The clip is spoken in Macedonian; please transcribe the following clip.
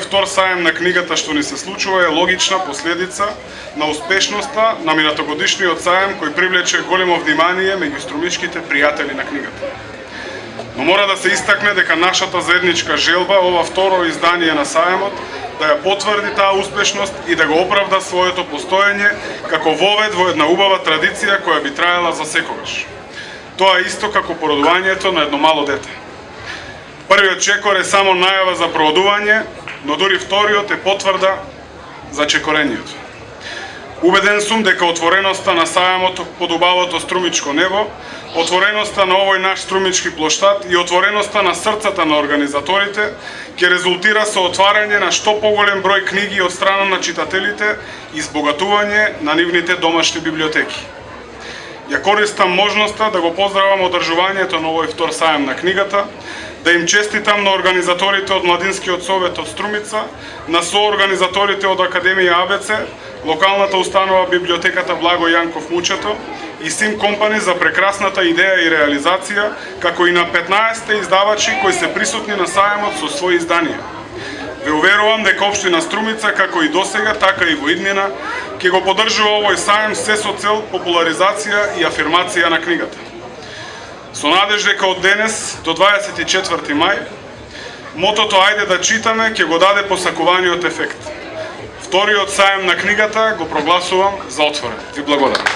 Овој втор саем на книгата што ни се случува е логична последица на успешноста на минатогодишниот саем кој привлече големо внимание меѓу струмичките пријатели на книгата. Но мора да се истакне дека нашата заедничка желба ова второ издание на саемот да ја потврди таа успешност и да го оправда своето постоење како вовед во една убава традиција која би траела за секогаш. Тоа е исто како породувањето на едно мало дете. Првиот чекор е само најава за проодување, но дури вториот е потврда за чекорењето. Убеден сум дека отвореноста на саемот под убавото струмичко небо, отвореноста на овој наш струмички плоштад и отвореноста на срцата на организаторите ќе резултира со отварање на што поголем број книги од страна на читателите и збогатување на нивните домашни библиотеки. Ја користам можноста да го поздравам одржувањето на овој втор саем на книгата, да им честитам на организаторите од Младинскиот совет од Струмица, на соорганизаторите од Академија АБЦ, локалната установа библиотеката Благо Јанков Мучето и Сим Компани за прекрасната идеја и реализација, како и на 15 издавачи кои се присутни на саемот со своји изданија. Ве уверувам дека општина Струмица, како и досега, така и во иднина, ќе го поддржува овој саем се со цел популаризација и афирмација на книгата. Со надеж дека од денес до 24 мај, мотото "Ајде да читаме" ќе го даде посакуваниот ефект. Вториот саем на книгата го прогласувам за отворен. Ви благодарам.